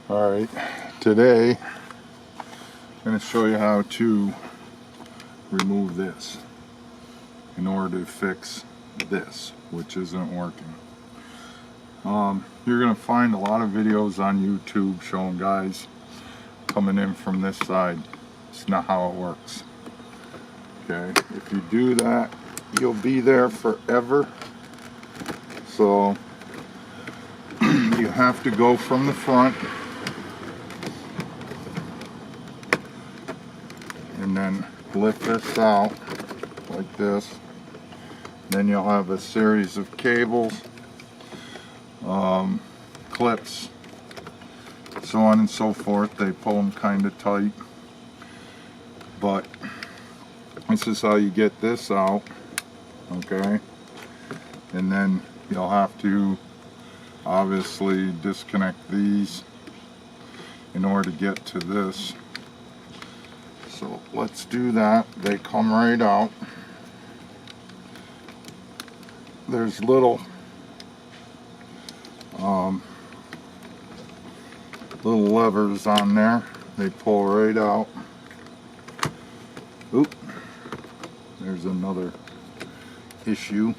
Alright, today I'm going to show you how to remove this in order to fix this, which isn't working. You're going to find a lot of videos on YouTube showing guys coming in from this side. It's not how it works. Okay, if you do that, you'll be there forever. So you have to go from the front and then lift this out like this. Then you'll have a series of cables, clips, so on and so forth. They pull them kind of tight, but this is how you get this out. Okay, and then you'll have to obviously disconnect these in order to get to this. So let's do that. They come right out. There's little levers on there. They pull right out. Oop, there's another issue.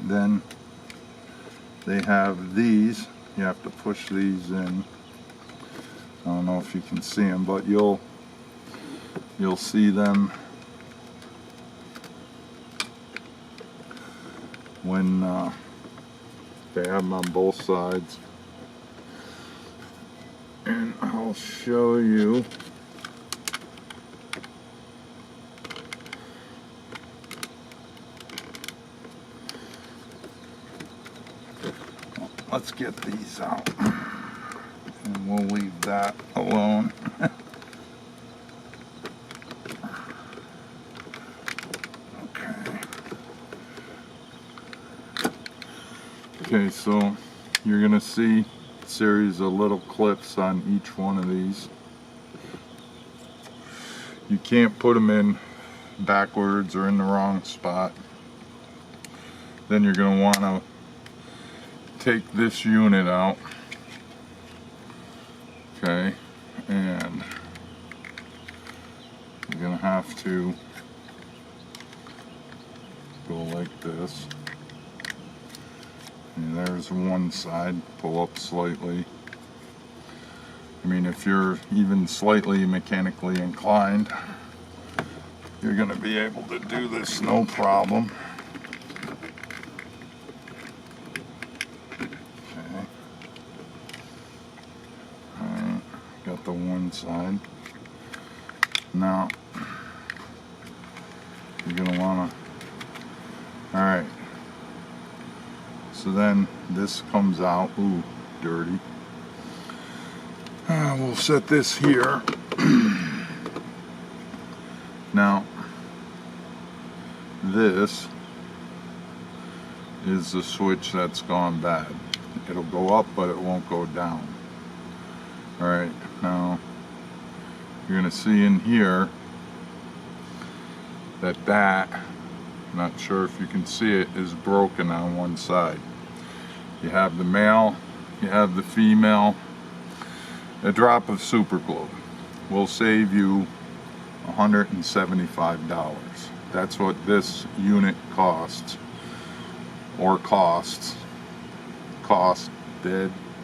Then they have these. You have to push these in. I don't know if you can see them, but you'll see them when they have them on both sides. And I'll show you. Let's get these out, and we'll leave that alone. Okay, so you're going to see a series of little clips on each one of these. You can't put them in backwards or in the wrong spot. Then you're going to want to take this unit out. Okay, and you're going to have to go like this. And there's one side, pull up slightly. I mean, if you're even slightly mechanically inclined, you're going to be able to do this no problem. Okay. Alright, got the one side. Now, you're going to want to, alright. So then this comes out. Ooh, dirty. We'll set this here. Now, this is the switch that's gone bad. It'll go up, but it won't go down. Alright, now you're going to see in here that not sure if you can see it, is broken on one side. You have the male, you have the female. A drop of super glue will save you $175. That's what this unit costs, or costed.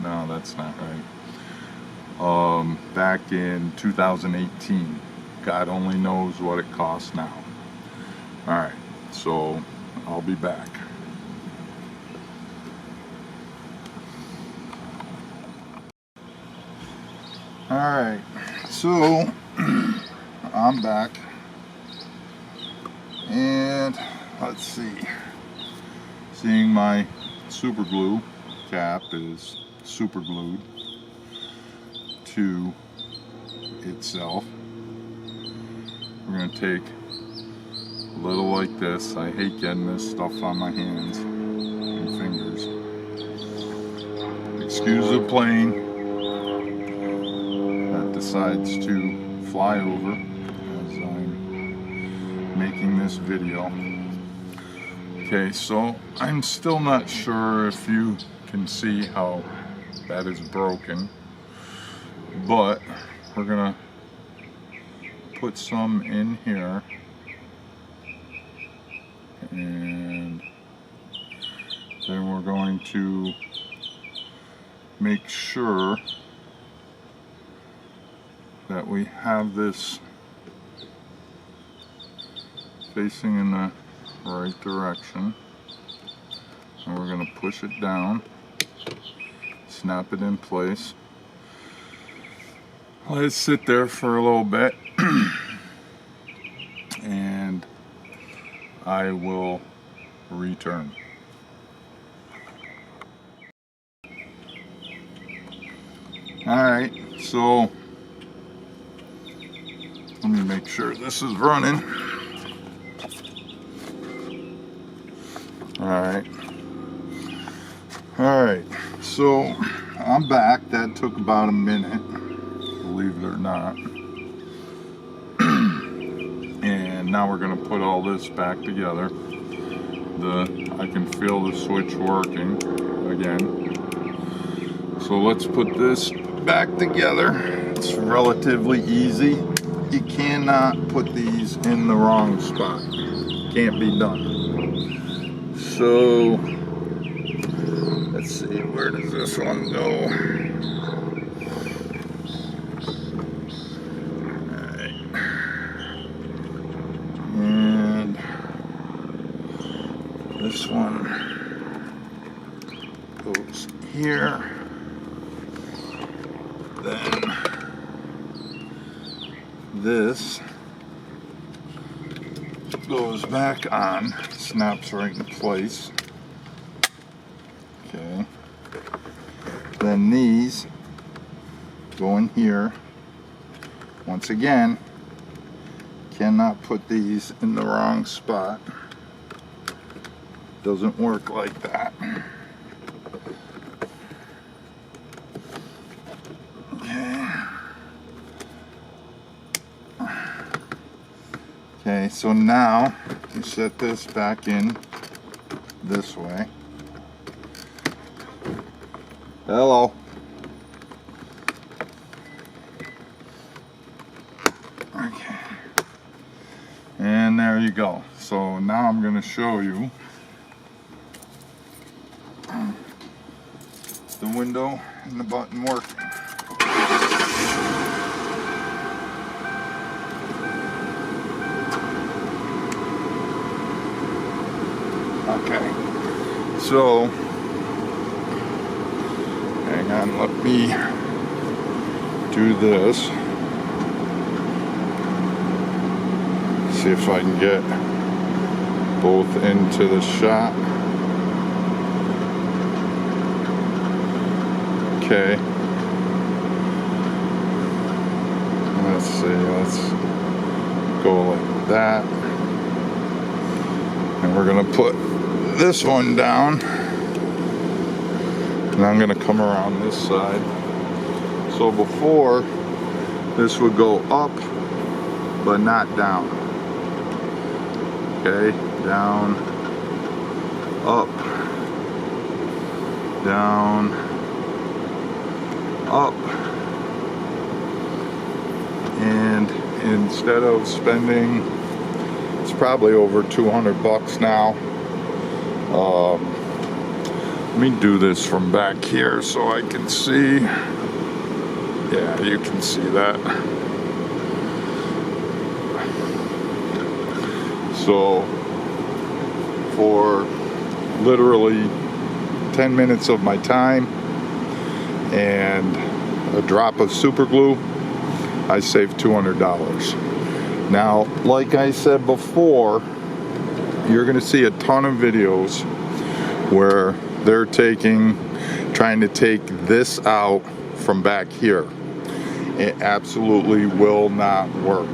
No, that's not right. Back in 2018. God only knows what it costs now. Alright, so I'll be back. Alright, so I'm back, and let's see. Seeing my super glue cap is super glued to itself. We're going to take a little like this. I hate getting this stuff on my hands and fingers. Excuse the plane that decides to fly over as I'm making this video. Okay, so I'm still not sure if you can see how that is broken, but we're gonna put some in here, and then we're going to make sure that we have this facing in the right direction, and we're going to push it down, snap it in place, let it sit there for a little bit, and I will return. Alright, so let me make sure this is running. Alright, so I'm back. That took about a minute, believe it or not. And now we're going to put all this back together. I can feel the switch working again. So let's put this back together. It's relatively easy. You cannot put these in the wrong spot. Can't be done. So let's see, where does this one go? Alright. And this one goes here. Then this goes back on, snaps right in place. Okay. Then these go in here. Once again, cannot put these in the wrong spot. Doesn't work like that. Okay, so now you set this back in this way. Hello. Okay. And there you go. So now I'm going to show you the window and the button working. Okay, so hang on, let me do this. See if I can get both into the shot. Okay. Let's see, let's go like that. And we're gonna put this one down, and I'm going to come around this side. So before, this would go up but not down. Okay, down, up, down, up. And instead of spending, it's probably over 200 bucks now. Let me do this from back here so I can see. Yeah, you can see that. So for literally 10 minutes of my time and a drop of super glue, I saved $200. Now, like I said before, you're going to see a ton of videos where they're trying to take this out from back here. It absolutely will not work.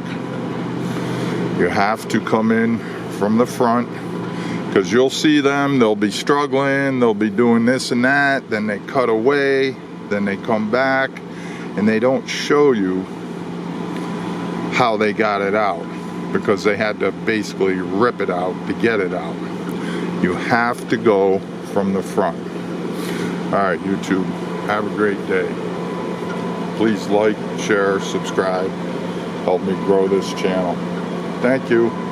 You have to come in from the front, because you'll see them, they'll be struggling, they'll be doing this and that, then they cut away, then they come back, and they don't show you how they got it out, because they had to basically rip it out to get it out. You have to go from the front. Alright, YouTube, have a great day. Please like, share, subscribe. Help me grow this channel. Thank you.